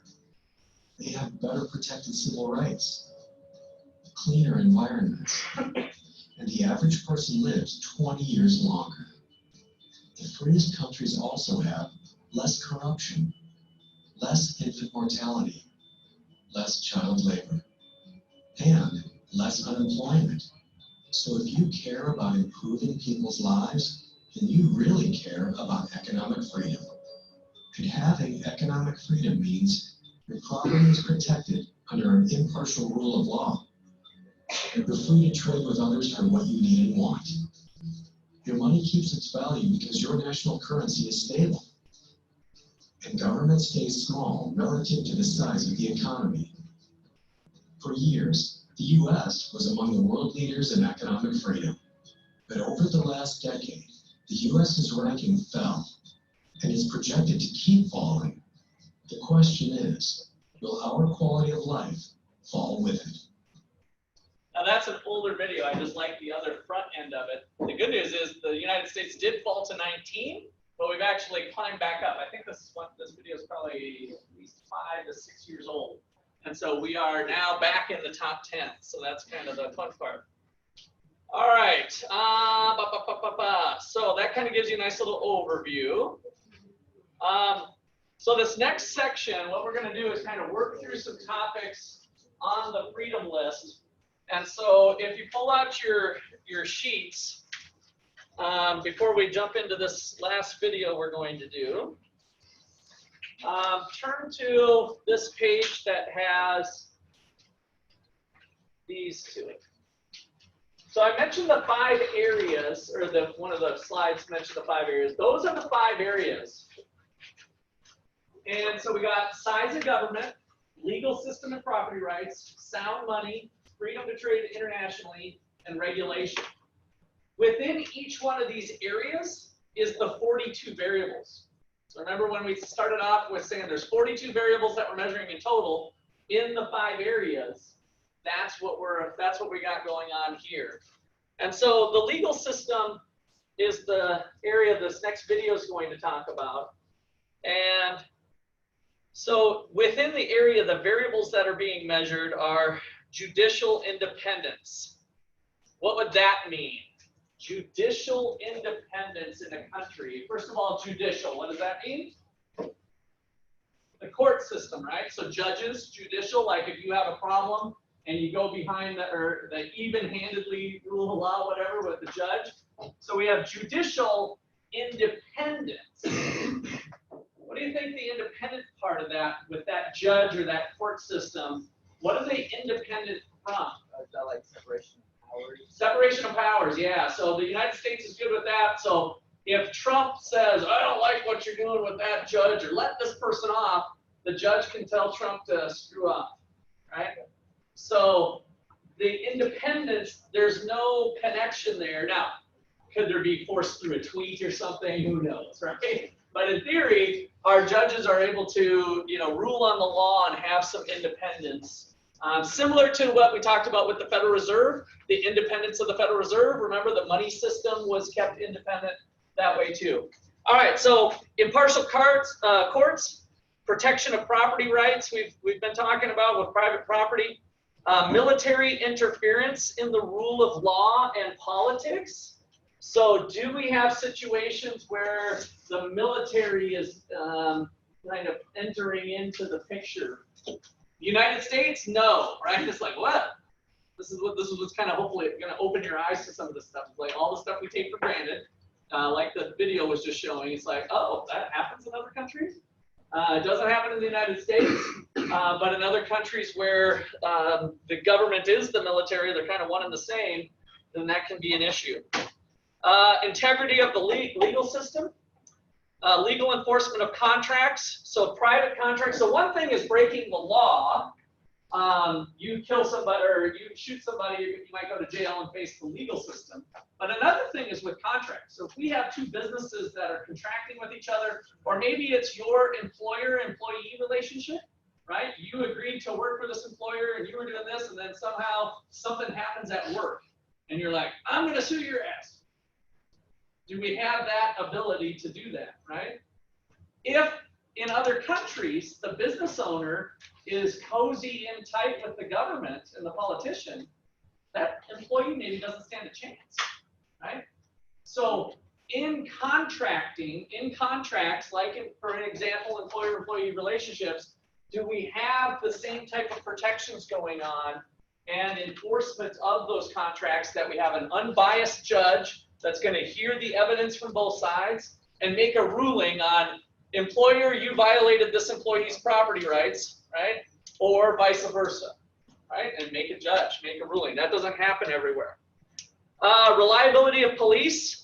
They have better protected civil rights, cleaner environments, and the average person lives 20 years longer. The freest countries also have less corruption, less infant mortality, less child labor, and less unemployment. So if you care about improving people's lives, then you really care about economic freedom. And having economic freedom means your property is protected under an impartial rule of law. You're free to trade with others for what you need and want. Your money keeps its value because your national currency is stable. And government stays small relative to the size of the economy. For years, the U.S. was among the world leaders in economic freedom. But over the last decade, the U.S.'s ranking fell and is projected to keep falling. The question is, will our quality of life fall with it? Now that's an older video. I just like the other front end of it. The good news is the United States did fall to 19, but we've actually climbed back up. I think this video is probably at least 5 to 6 years old. And so we are now back in the top 10. So that's kind of the fun part. All right. So that kind of gives you a nice little overview. So this next section, what we're going to do is kind of work through some topics on the freedom list. And so if you pull out your sheets, before we jump into this last video we're going to do, turn to this page that has these two. So I mentioned the 5 areas, or one of the slides mentioned the 5 areas. Those are the 5 areas. And so we got size of government, legal system and property rights, sound money, freedom to trade internationally, and regulation. Within each one of these areas is the 42 variables. So remember when we started off with saying there's 42 variables that we're measuring in total in the 5 areas. That's what we got going on here. And so the legal system is the area this next video is going to talk about. And so within the area, the variables that are being measured are judicial independence. What would that mean? Judicial independence in a country. First of all, judicial, what does that mean? The court system, right? So judges, judicial, like if you have a problem and you go behind the even-handedly rule of law, whatever, with the judge. So we have judicial independence. What do you think the independent part of that, with that judge or that court system, what are they independent from? Is that like separation of powers? Separation of powers, yeah. So the United States is good with that. So if Trump says, I don't like what you're doing with that judge, or let this person off, the judge can tell Trump to screw up, right? So the independence, there's no connection there. Now, could there be forced through a tweet or something? Who knows, right? But in theory, our judges are able to, rule on the law and have some independence. Similar to what we talked about with the Federal Reserve, the independence of the Federal Reserve. Remember, the money system was kept independent that way too. All right, so impartial courts, protection of property rights. We've been talking about with private property, military interference in the rule of law and politics. So do we have situations where the military is kind of entering into the picture? The United States, no, right? It's like, what? This is what's kind of hopefully going to open your eyes to some of this stuff. It's like all the stuff we take for granted, like the video was just showing. It's like, oh, that happens in other countries. It doesn't happen in the United States, but in other countries where the government is the military, they're kind of one and the same, then that can be an issue. Integrity of the legal system, legal enforcement of contracts, so private contracts. So one thing is breaking the law. You kill somebody or you shoot somebody, you might go to jail and face the legal system. But another thing is with contracts. So if we have two businesses that are contracting with each other, or maybe it's your employer-employee relationship, right? You agreed to work for this employer and you were doing this, and then somehow something happens at work. And you're like, I'm going to sue your ass. Do we have that ability to do that, right? If in other countries, the business owner is cozy and tight with the government and the politician, that employee maybe doesn't stand a chance, right? So in contracting, in contracts, like for an example, employer-employee relationships, do we have the same type of protections going on and enforcement of those contracts, that we have an unbiased judge that's going to hear the evidence from both sides and make a ruling on, employer, you violated this employee's property rights, right? Or vice versa, right? And make a judge, make a ruling. That doesn't happen everywhere. Reliability of police,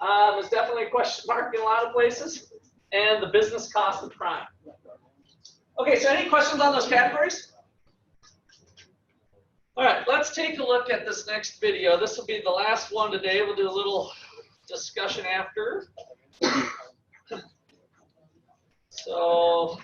there's definitely a question mark in a lot of places. And the business cost of crime. Okay, so any questions on those categories? All right, let's take a look at this next video. This will be the last one today. We'll do a little discussion after. So,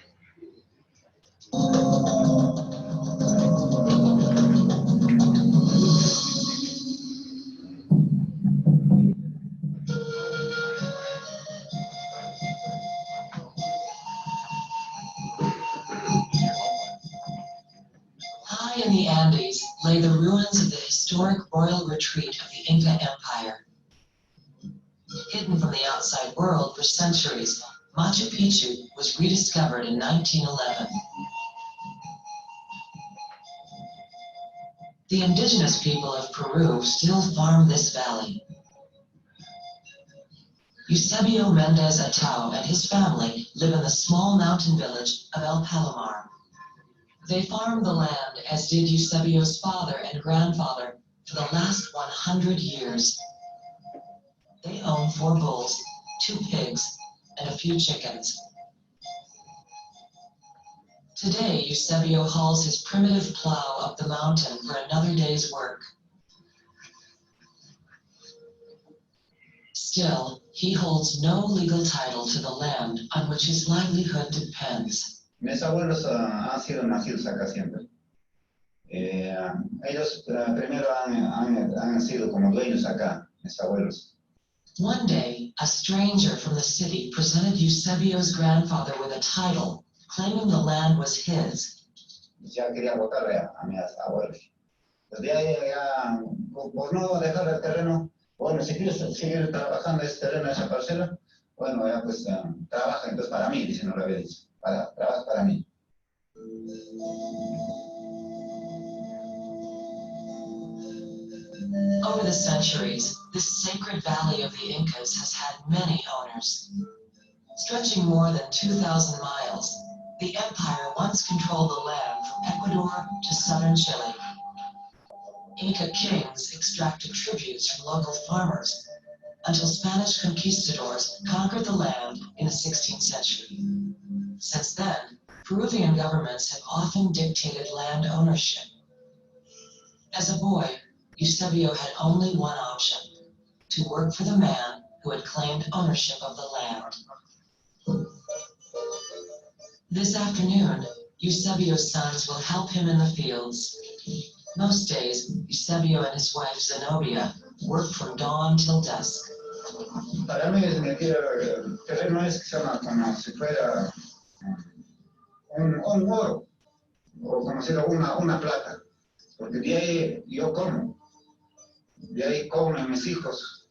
high in the Andes lay the ruins of the historic royal retreat of the Inca Empire. Hidden from the outside world for centuries, Machu Picchu was rediscovered in 1911. The indigenous people of Peru still farm this valley. Eusebio Mendez Atao and his family live in the small mountain village of El Palomar. They farmed the land, as did Eusebio's father and grandfather, for the last 100 years. They own 4 bulls, 2 pigs, and a few chickens. Today, Eusebio hauls his primitive plow up the mountain for another day's work. Still, he holds no legal title to the land on which his livelihood depends. Mis abuelos han sido nacidos acá siempre. Ellos primero han sido como dueños acá, mis abuelos. One day, a stranger from the city presented Eusebio's grandfather with a title, claiming the land was his. Ya quería votarle a mis abuelos. Desde ahí ya, por no dejar el terreno, bueno, si quieres seguir trabajando ese terreno, esa parcela, bueno, ya pues trabaja entonces para mí, dice, no lo había dicho. Trabaja para mí. Over the centuries, this sacred valley of the Incas has had many owners. Stretching more than 2,000 miles, the empire once controlled the land from Ecuador to southern Chile. Inca kings extracted tributes from local farmers until Spanish conquistadors conquered the land in the 16th century. Since then, Peruvian governments have often dictated land ownership. As a boy, Eusebio had only one option: to work for the man who had claimed ownership of the land. This afternoon, Eusebio's sons will help him in the fields. Most days, Eusebio and his wife Zenobia work from dawn till dusk. Para mí es meter el terreno es que se llama como si fuera un oro, o como si fuera una plata, porque de ahí yo como, de ahí comen mis hijos.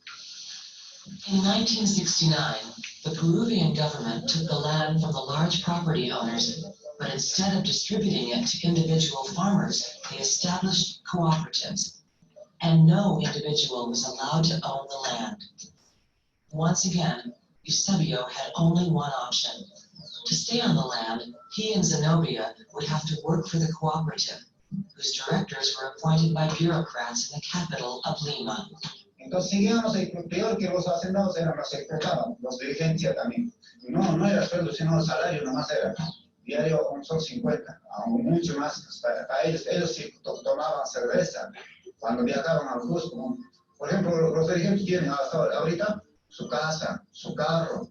In 1969, the Peruvian government took the land from the large property owners, but instead of distributing it to individual farmers, they established cooperatives, and no individual was allowed to own the land. Once again, Eusebio had only one option. To stay on the land, he and Zenobia would have to work for the cooperative, whose directors were appointed by bureaucrats in the capital of Lima. Entonces seguíamos, peor que los hacendados eran los explotaban, los dirigencias también. No era sueldo, sino salario nomás era. Diario un sol 50, aún mucho más. Para ellos sí tomaban cerveza cuando viajaban al Cusco. Por ejemplo, los dirigentes tienen hasta ahorita su casa, su carro,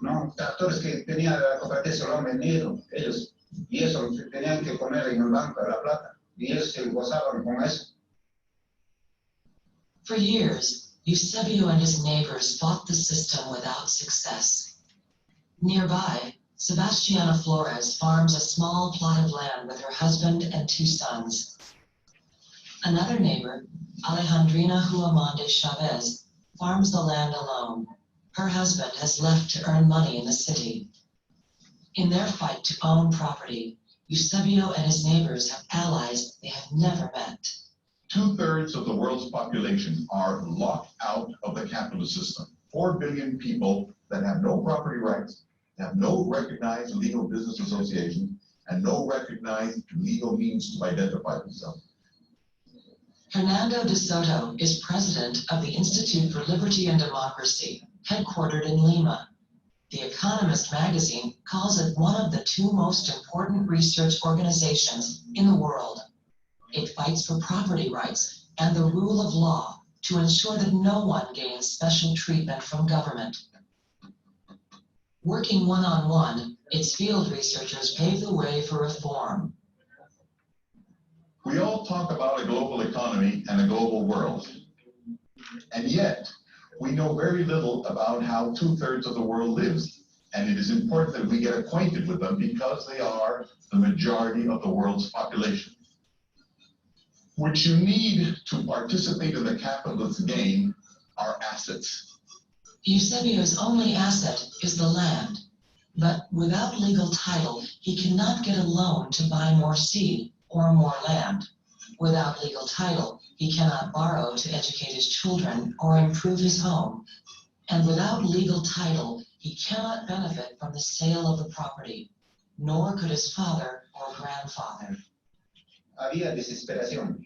¿no? Tractores que tenía la cooperativa se lo han vendido, ellos, y eso tenían que poner en el banco de la plata, y ellos se gozaban con eso. For years, Eusebio and his neighbors fought the system without success. Nearby, Sebastiana Flores farms a small plot of land with her husband and 2 sons. Another neighbor, Alejandrina Huamonde Chavez, farms the land alone. Her husband has left to earn money in the city. In their fight to own property, Eusebio and his neighbors have allies they have never met. 2/3 of the world's population are locked out of the capitalist system. 4 billion people that have no property rights, have no recognized legal business association, and no recognized legal means to identify themselves. Hernando de Soto is president of the Institute for Liberty and Democracy, headquartered in Lima. The Economist magazine calls it one of the 2 most important research organizations in the world. It fights for property rights and the rule of law to ensure that no one gains special treatment from government. Working one-on-one, its field researchers pave the way for reform. We all talk about a global economy and a global world. And yet, we know very little about how 2/3 of the world lives. And it is important that we get acquainted with them because they are the majority of the world's population. What you need to participate in the capitalist game are assets. Eusebio's only asset is the land, but without legal title, he cannot get a loan to buy more seed or more land. Without legal title, he cannot borrow to educate his children or improve his home. And without legal title, he cannot benefit from the sale of the property, nor could his father or grandfather. Había desesperación.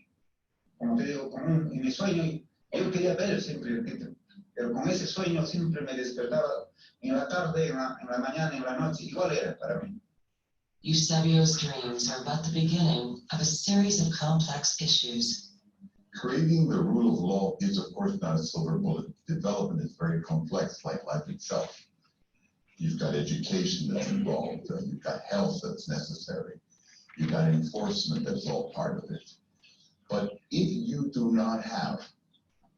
Como te digo, en mi sueño, yo quería ver siempre el título, pero con ese sueño siempre me despertaba en la tarde, en la mañana, en la noche, igual era para mí. Eusebio's dreams are but the beginning of a series of complex issues. Creating the rule of law is, of course, not a silver bullet. Development is very complex, like life itself. You've got education that's involved, you've got health that's necessary, you've got enforcement that's all part of it. But if you do not have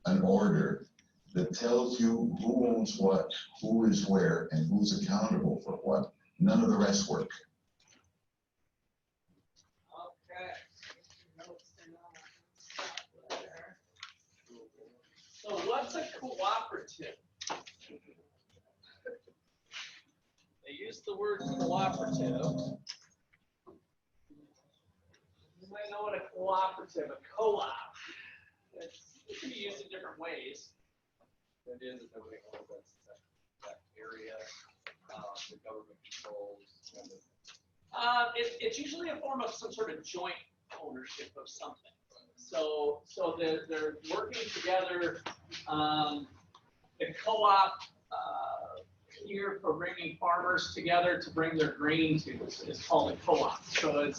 an order that tells you who owns what, who is where, and who's accountable for what, none of the rest work. So what's a cooperative? They use the word cooperative. You might know what a cooperative, a co-op. It can be used in different ways. It is that nobody owns that area, the government controls. It's usually a form of some sort of joint ownership of something. So they're working together. The co-op here for bringing farmers together to bring their grain to is called a co-op. So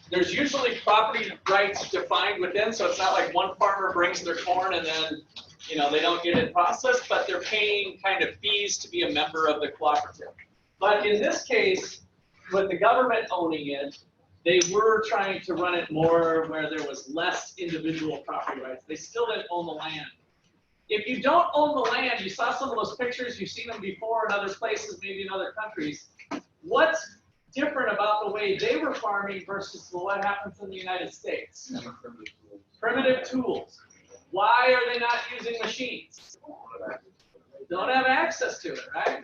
there's usually property rights defined within. So it's not like one farmer brings their corn and then they don't get it processed, but they're paying kind of fees to be a member of the cooperative. But in this case, with the government owning it, they were trying to run it more where there was less individual property rights. They still didn't own the land. If you don't own the land, you saw some of those pictures, you've seen them before in other places, maybe in other countries. What's different about the way they were farming versus what happens in the United States? Primitive tools. Why are they not using machines? Don't have access to it, right?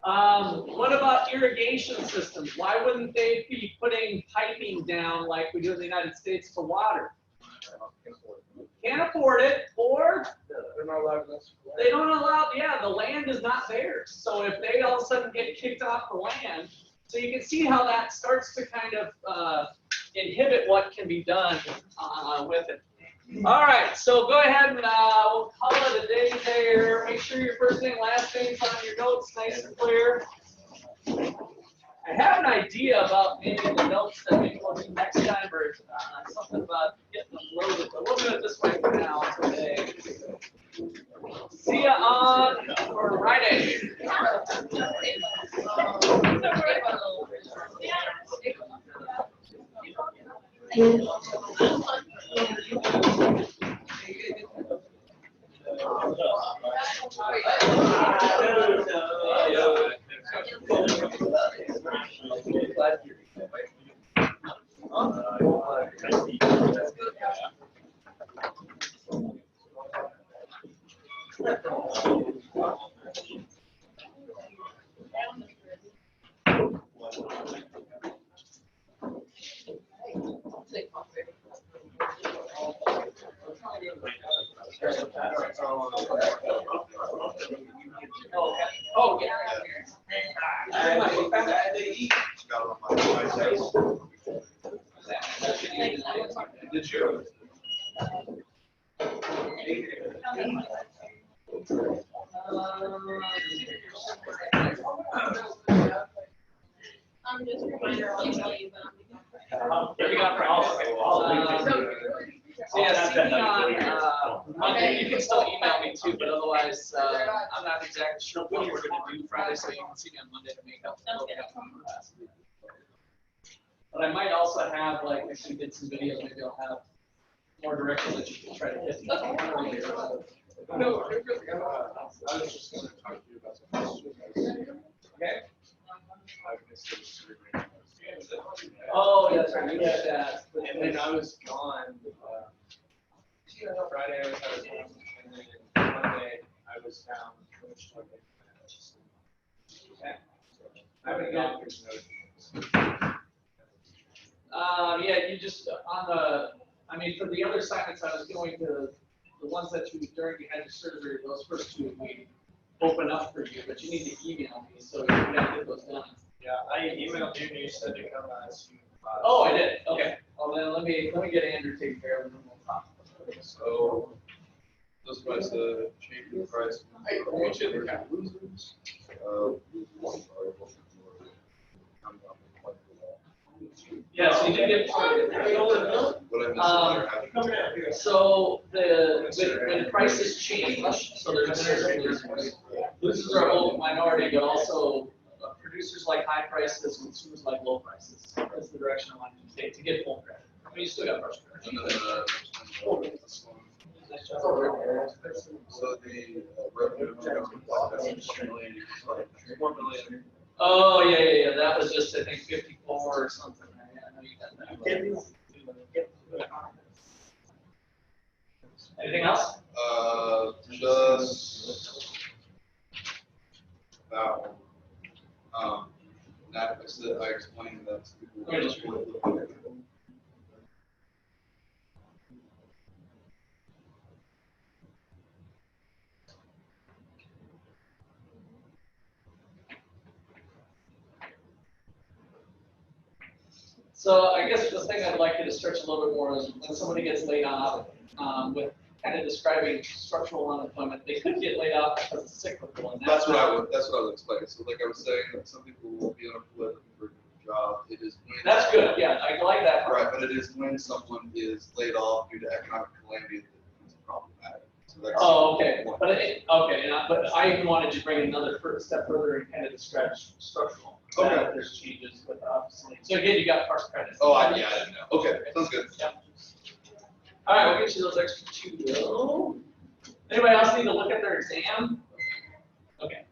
What about irrigation systems? Why wouldn't they be putting piping down like we do in the United States for water? Can't afford it, or They're not allowed to. they don't allow, the land is not theirs. So if they all of a sudden get kicked off the land, so you can see how that starts to kind of inhibit what can be done with it. All right, so go ahead and we'll call it a day there. Make sure your first name, last name's on your notes, nice and clear. I have an idea about maybe the notes that maybe we'll do next time, or something about getting them loaded, but we'll do it this way for now today. See ya on Friday. Did you? Just a reminder, I'll email you, but What you got for yeah, see me on Monday. You can still email me too, but otherwise, I'm not exactly sure what we're going to do Friday, so you can see me on Monday to make up. But I might also have, like, if we did some videos, maybe I'll have more direction that you can try to hit. No, I was just going to talk to you about something. Okay. I Oh, that's right. You got that. And then I was gone. Friday I was out of town, and then Monday I was down. Okay. I haven't gone Yeah, you just on the. I mean, for the other assignments, I was going to the ones that you during you had your surgery. Those first two we open up for you, but you need to email me so you can get those done. Yeah, I emailed you and you said to come as you. Oh, I did. Okay. Well, then let me get Andrew taken care of, and then we'll talk. So, this was the change in price. Yeah, so you did get started. So when prices change, so there's winners and losers. Losers are a whole minority, but also producers like high prices, consumers like low prices. That's the direction I want to take to get full credit. I mean, you still got partial credit. So the revenue Oh, yeah. That was just, I think, 54 or something. Yeah, I know you got that. Anything else? Just that one. That was that I explained that to people. So I guess the thing I'd like you to stretch a little bit more is when somebody gets laid off, with kind of describing structural unemployment, they could get laid off because it's cyclical. And That's what I would explain. So like I was saying, that some people will be unemployed looking for a job. It is when that's good. Yeah, I like that part. Right, but it is when someone is laid off due to economic calamity that becomes problematic. So that's okay. But I even wanted to bring another step further and kind of describe structural. Okay. There's changes with obviously. So again, you got partial credit. Oh, I didn't know. Okay, sounds good. Yeah. All right, we'll get you those extra two though. Anybody else need to look at their exam? Okay.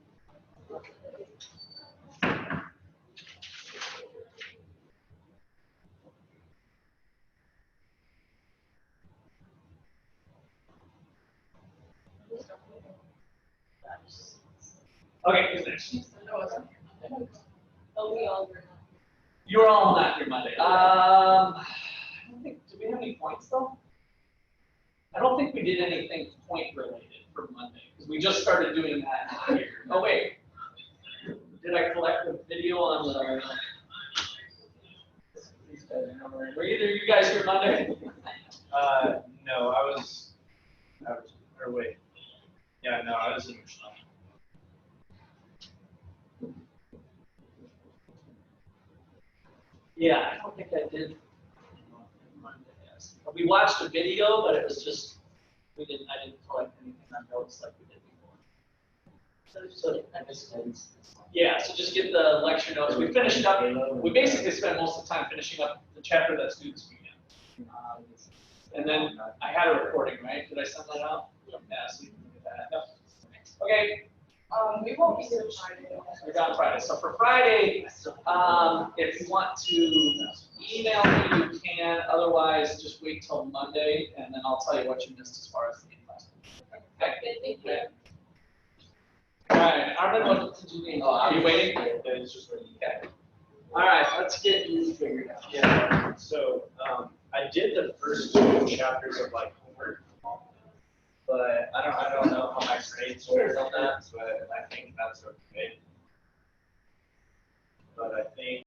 Okay, who's next? oh, we all were. You were all on that here Monday. I don't think, did we have any points though? I don't think we did anything point related for Monday because we just started doing that here. Oh wait, did I collect the video on the? Were either you guys here Monday? No, I was, or wait. Yeah, no, I was in Michigan. Yeah, I don't think I did. We watched a video, but it was just I didn't collect anything on notes like we did before. So that makes sense. Yeah, so just get the lecture notes. We finished up. We basically spent most of the time finishing up the chapter that students began. And then I had a recording, right? Did I send that out? Yeah, so you can look at that. Okay. We won't be here Friday. We're gone Friday. So for Friday, if you want to email me, you can. Otherwise, just wait till Monday, and then I'll tell you what you missed as far as the class. Okay. Thank you. All right. Armin, what did you need? Are you waiting? Okay. All right. Let's get you figured out. Yeah. So I did the first two chapters of like homework. But I don't know how my grades were on that, but I think that's okay. But I think